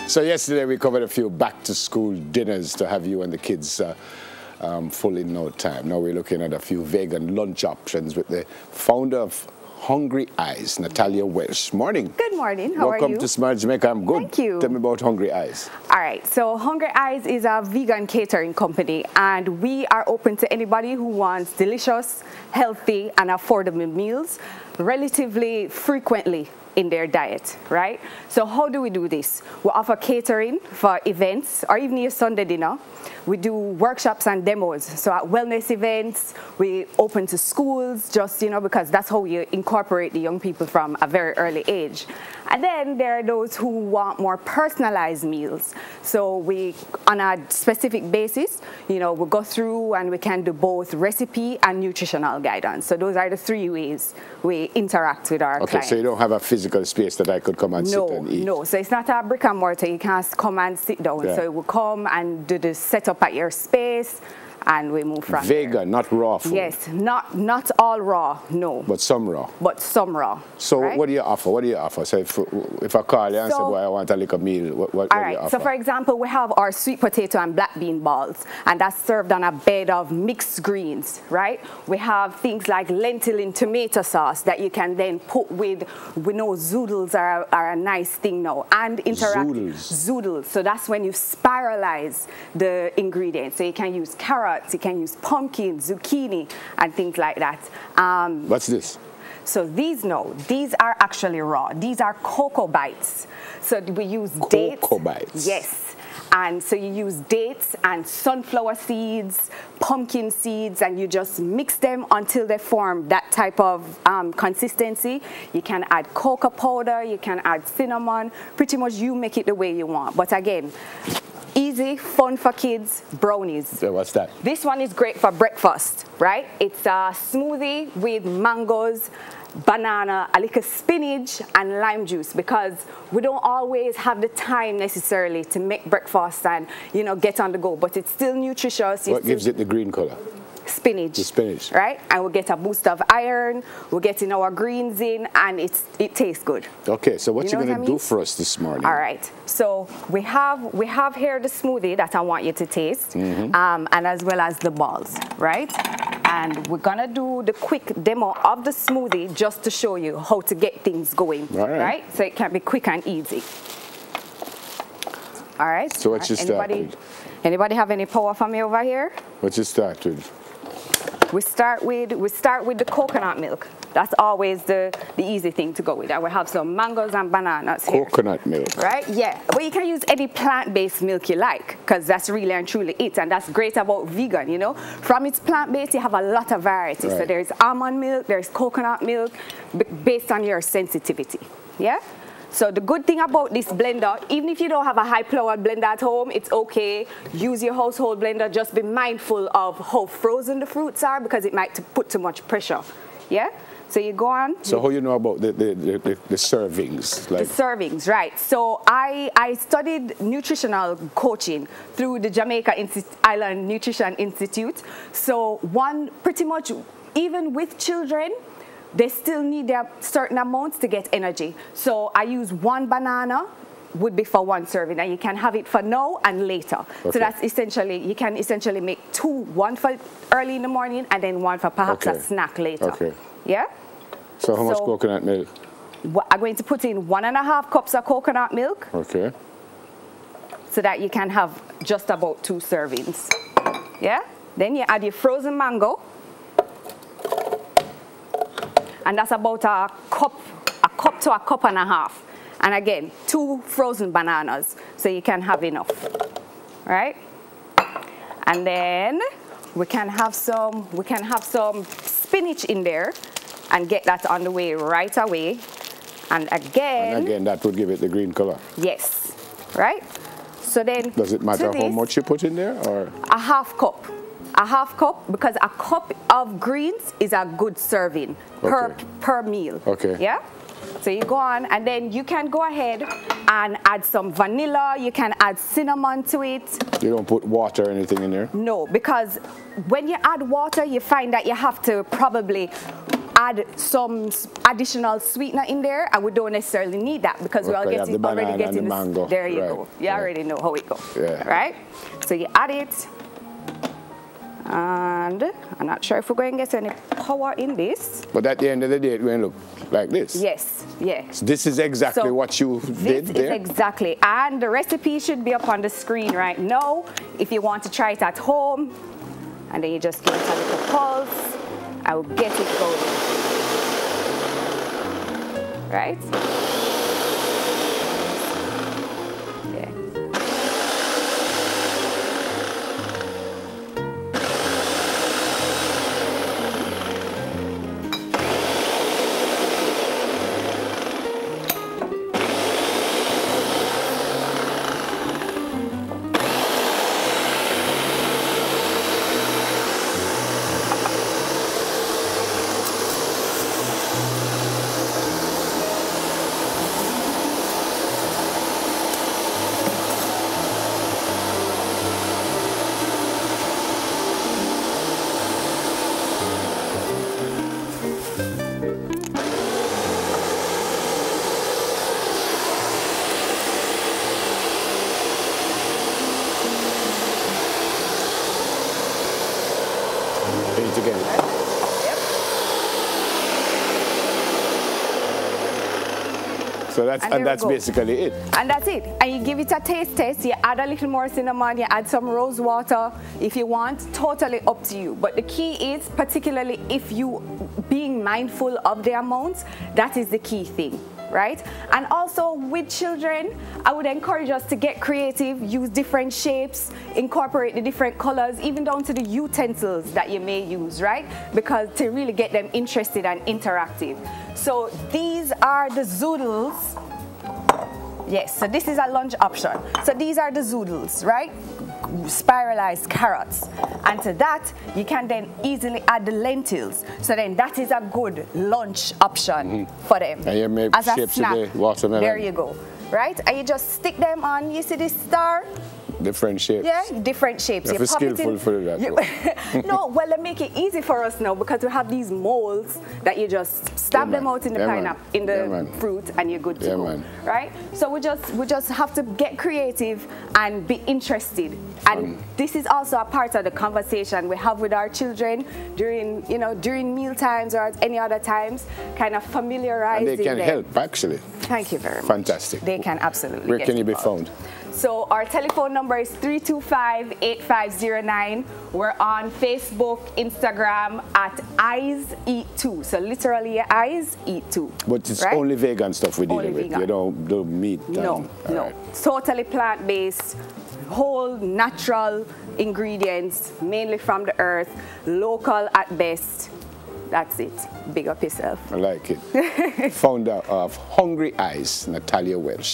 So yesterday we covered a few back-to-school dinners to have you and the kids full in no time. Now we're looking at a few vegan lunch options with the founder of Hungry Eyes, Natalia Welsh. Morning. Good morning. How are you? Welcome to Smart Jamaica. I'm good. Thank you. Tell me about Hungry Eyes. All right. So Hungry Eyes is a vegan catering company, and we are open to anybody who wants delicious, healthy, and affordable meals relatively frequently in their diet, right? So how do we do this? We offer catering for events or even your Sunday dinner. We do workshops and demos. So at wellness events, we open to schools, just, because that's how you incorporate the young people from a very early age. And then there are those who want more personalized meals. So we, on a specific basis, we go through and we can do both recipe and nutritional guidance. So those are the three ways we interact with our clients. Okay, so you don't have a physical space that I could come and sit and eat? No, so it's not a brick and mortar. You can't come and sit down. Yeah. So we come and do the setup at your space, and we move from Vegan, there. not raw food? Yes, not all raw, no. But some raw? But some raw. So right? what do you offer? What do you offer? So if I call you and say, boy, I want a little meal, what do you offer? So for example, we have our sweet potato and black bean balls, and that's served on a bed of mixed greens, right? We have things like lentil in tomato sauce that you can then put with, we know zoodles are a nice thing now, and interact. Zoodles. So that's when you spiralize the ingredients. So you can use carrots, you can use pumpkin, zucchini, and things like that. What's this? So these are actually raw. These are cocoa bites. So we use dates. Cocoa bites? Yes. And so you use dates and sunflower seeds, pumpkin seeds, and you just mix them until they form that type of consistency. You can add cocoa powder, you can add cinnamon. Pretty much you make it the way you want. But again, easy, fun for kids, brownies. So what's that? This one is great for breakfast, right? It's a smoothie with mangoes, banana, a little spinach, and lime juice, because we don't always have the time necessarily to make breakfast and, get on the go, but it's still nutritious. What gives it the green color? Spinach. The spinach. Right? And we'll get a boost of iron, we're getting our greens in, and it tastes good. Okay, so what you going to do for us this morning? All right. So we have here the smoothie that I want you to taste, and as well as the balls, right? And we're going to do the quick demo of the smoothie just to show you how to get things going, right? So it can be quick and easy. All right. So what's your start with? Anybody have any power for me over here? What's your start with? We start with the coconut milk. That's always the easy thing to go with. And we have some mangoes and bananas here. Coconut milk. Right? Yeah. But you can use any plant-based milk you like, because that's really and truly it. And that's great about vegan, From its plant-based, you have a lot of variety. Right. So there's almond milk, there's coconut milk, based on your sensitivity. Yeah? So the good thing about this blender, even if you don't have a high-powered blender at home, it's okay. Use your household blender. Just be mindful of how frozen the fruits are, because it might put too much pressure. Yeah? So you go on. So how you know about the servings? The servings, right. So I studied nutritional coaching through the Jamaica Island Nutrition Institute. So pretty much, even with children, they still need their certain amounts to get energy. So I use one banana would be for one serving, and you can have it for now and later. Okay. So that's you can essentially make one for early in the morning and then one for perhaps a snack later. Okay. Yeah? So how much coconut milk? I'm going to put in 1.5 cups of coconut milk. Okay. So that you can have just about 2 servings. Yeah? Then you add your frozen mango. And that's about a cup to a cup and a half. And again, 2 frozen bananas, so you can have enough, right? And then we can have some spinach in there, and get that on the way right away. And again, that would give it the green color. Yes, right? So then, does it matter how much you put in there, or a half cup? A half cup, because a cup of greens is a good serving per meal. Okay. Yeah? So you go on, and then you can go ahead and add some vanilla. You can add cinnamon to it. You don't put water or anything in there? No, because when you add water, you find that you have to probably add some additional sweetener in there, and we don't necessarily need that because we're already getting the mango. There you go. You already know how it goes. Yeah. Right? So you add it. And I'm not sure if we're going to get any power in this. But at the end of the day, it will look like this. Yes, yes. So this is exactly what you did there? This is exactly. And the recipe should be up on the screen right now if you want to try it at home. And then you just give it a little pulse. I will get it going. Right? Yeah. Again. Yep. So that's basically it. And that's it. And you give it a taste test. You add a little more cinnamon. You add some rose water if you want. Totally up to you. But the key is, particularly if you being mindful of the amounts, that is the key thing. Right? And also with children, I would encourage us to get creative, use different shapes, incorporate the different colors, even down to the utensils that you may use, right? Because to really get them interested and interactive. So these are the zoodles. Yes, so this is a lunch option. So these are the zoodles, right? Spiralized carrots. And to that, you can then easily add the lentils. So then that is a good lunch option for them. And you make as shapes a snack. of the watermelon. There you go. Right? And you just stick them on, you see this star? Different shapes. Yeah, different shapes. You're skillful for that. No, well, they make it easy for us now because we have these molds that you just stab them out in the pineapple, in the fruit, and you're good to go. Right? So we just have to get creative and be interested. And this is also a part of the conversation we have with our children during meal times or at any other times, kind of familiarizing And they can help, actually. Thank you very much. Fantastic. They can absolutely. Where can you be found? So our telephone number is 325-8509. We're on Facebook, Instagram at Eyes Eat Too. So literally your eyes eat too. But it's only vegan stuff we're dealing with. Vegan. You don't do meat. No. Totally plant-based, whole natural ingredients, mainly from the earth, local at best. That's it. Big up yourself. I like it. Founder of Hungry Eyes, Natalia Welsh.